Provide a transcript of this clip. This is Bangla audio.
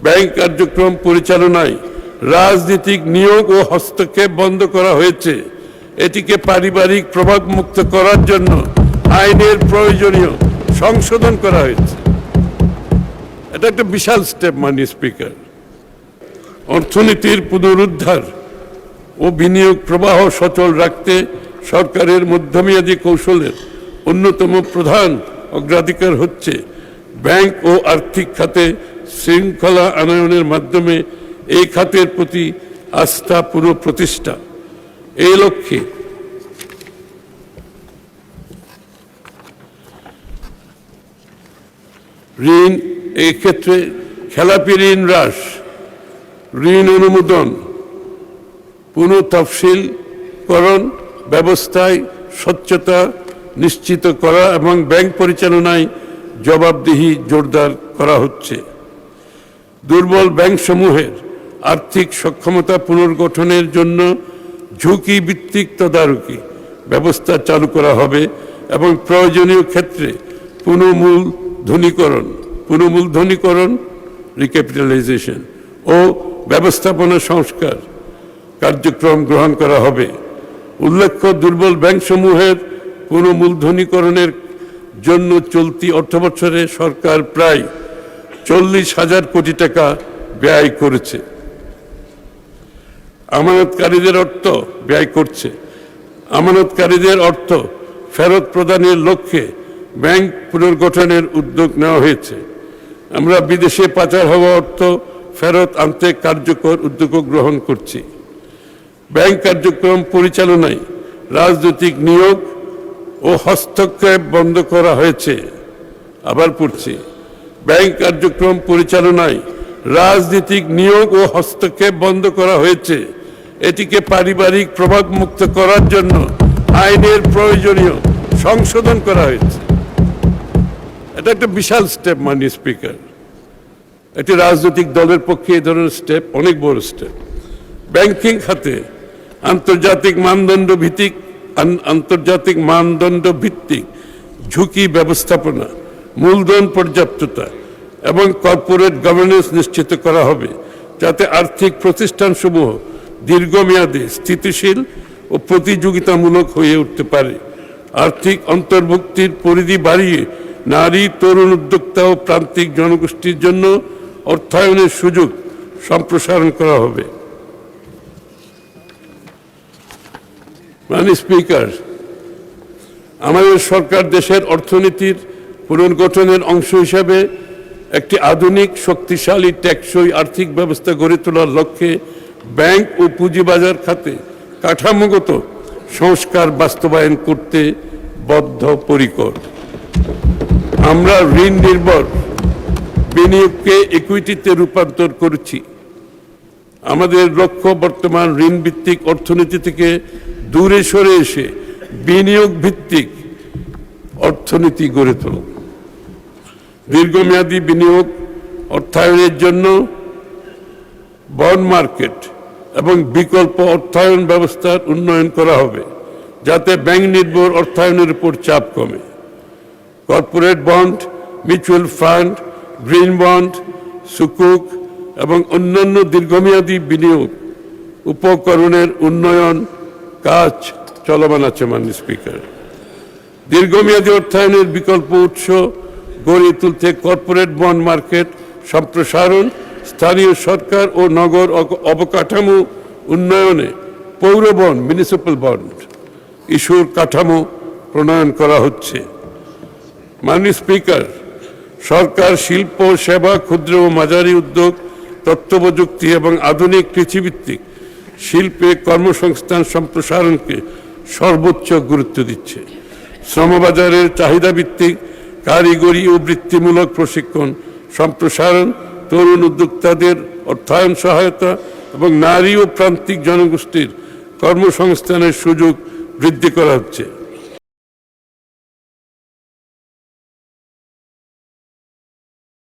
ব্যাংক কার্যক্রম পরিচালনায় রাজনৈতিক নিয়োগ ও হস্তক্ষেপ বন্ধ করা হয়েছে। এটিকে পারিবারিক প্রভাব মুক্ত করার জন্য আইনের প্রয়োজনীয় সংশোধন করা হয়েছে। এটা একটা বিশাল স্টেপ মাননীয় স্পিকার। অর্থনীতির পুনরুদ্ধার ও বিনিয়োগ প্রবাহ সচল রাখতে সরকারের মধ্যমেয়াদী কৌশলের অন্যতম প্রধান অগ্রাধিকার হচ্ছে ব্যাংক ও আর্থিক খাতে শৃঙ্খলা আনয়নের মাধ্যমে এই খাতের প্রতি আস্থা পুনঃপ্রতিষ্ঠা। এই লক্ষ্যে ঋণ, এই ক্ষেত্রে খেলাপি ঋণ হ্রাস, ঋণ অনুমোদন, পুনঃতফসিলকরণ ব্যবস্থায় স্বচ্ছতা নিশ্চিত করা এবং ব্যাংক পরিচালনায় জবাবদিহি জোরদার করা হচ্ছে। দুর্বল ব্যাংকসমূহের আর্থিক সক্ষমতা পুনর্গঠনের জন্য ঝুঁকি ভিত্তিক তদারকি ব্যবস্থা চালু করা হবে এবং প্রয়োজনীয় ক্ষেত্রে পুনর্মূলধনীকরণ রিক্যাপিটালাইজেশন ও ব্যবস্থাপনা সংস্কার কার্যক্রম গ্রহণ করা হবে। উল্লেখ্য, দুর্বল ব্যাংকসমূহের পুনর্মূলধনীকরণের জন্য চলতি অর্থবছরে সরকার প্রায় 40,000 কোটি টাকা ব্যয় করেছে। আমানতকারীদের অর্থ ফেরত প্রদানের লক্ষ্যে ব্যাংক পুনর্গঠনের উদ্যোগ নেওয়া হয়েছে। আমরা বিদেশে পাচার হওয়া অর্থ ফেরত আনতে কার্যকর উদ্যোগ গ্রহণ করছি। ব্যাংক কার্যক্রম পরিচালনায় রাজনৈতিক নিয়োগ ও হস্তক্ষেপ বন্ধ করা হয়েছে। আবার পড়ছি, ব্যাংক কার্যক্রম পরিচালনায় রাজনৈতিক নিয়োগ ও হস্তক্ষেপ বন্ধ করা হয়েছে। এটিকে পারিবারিক প্রভাব মুক্ত করার জন্য আইনের প্রয়োজনীয় সংশোধন করা হয়েছে। এটা একটা বিশাল স্টেপ মাননীয় স্পিকার। একটি রাজনৈতিক দলের পক্ষে এই ধরনের স্টেপ অনেক বড় স্টেপ। ব্যাংকিং খাতে আন্তর্জাতিক মানদণ্ড ভিত্তিক ঝুঁকি ব্যবস্থাপনা, মূলধন পর্যাপ্ততা এবং কর্পোরেট গভর্নেন্স নিশ্চিত করা হবে, যাতে আর্থিক প্রতিষ্ঠানসমূহ দীর্ঘমেয়াদী স্থিতিশীল ও প্রতিযোগিতামূলক হয়ে উঠতে পারে। আর্থিক অন্তর্ভুক্তির পরিধি বাড়িয়ে নারী, তরুণ উদ্যোক্তা ও প্রান্তিক জনগোষ্ঠীর জন্য অর্থায়নের সুযোগ সম্প্রসারণ করা হবে। মাননীয় স্পিকার, আমাদের সরকার দেশের অর্থনীতির পুনর্গঠনের অংশ হিসাবে একটি আধুনিক, শক্তিশালী, টেকসই আর্থিক ব্যবস্থা গড়ে তোলার লক্ষ্যে ব্যাংক ও পুঁজিবাজার খাতে কাঠামোগত সংস্কার বাস্তবায়ন করতে বদ্ধপরিকর। আমরা ঋণ নির্ভর বিনিয়োগকে ইকুইটিতে রূপান্তর করেছি। আমাদের লক্ষ্য বর্তমান ঋণ ভিত্তিক অর্থনীতি থেকে দূরে সরে এসে বিনিয়োগ ভিত্তিক অর্থনীতি গড়ে তোলা। দীর্ঘমেয়াদী বিনিয়োগ অর্থায়নের জন্য বন্ড মার্কেট এবং বিকল্প অর্থায়ন ব্যবস্থার উন্নয়ন করা হবে, যাতে ব্যাংক নির্ভর অর্থায়নের উপর চাপ কমে। Corporate bond, mutual fund, green bond, সুকুক এবং অন্যান্য দীর্ঘমেয়াদী বিনিয়োগ উপকরণের উন্নয়ন কাজ চলমান আছে। মাননীয় স্পিকার, দীর্ঘমেয়াদী অর্থায়নের বিকল্প উৎস গড়ে তুলতে কর্পোরেট বন্ড মার্কেট সম্প্রসারণ, স্থানীয় সরকার ও নগর অবকাঠামো উন্নয়নে পৌর বন্ড, মিউনিসিপ্যাল বন্ড ইস্যুর কাঠামো প্রণয়ন করা হচ্ছে। মাননীয় স্পিকার, সরকার শিল্প, সেবা, ক্ষুদ্র ও মাঝারি উদ্যোগ, তথ্য প্রযুক্তি এবং আধুনিক কৃষিভিত্তিক শিল্পে কর্মসংস্থান সম্প্রসারণকে সর্বোচ্চ গুরুত্ব দিচ্ছে। শ্রমবাজারের চাহিদা ভিত্তিক কারিগরি ও বৃত্তিমূলক প্রশিক্ষণ সম্প্রসারণ, তরুণ উদ্যোক্তাদের অর্থায়ন সহায়তা এবং নারী ও প্রান্তিক জনগোষ্ঠীর কর্মসংস্থানের সুযোগ বৃদ্ধি করা হচ্ছে।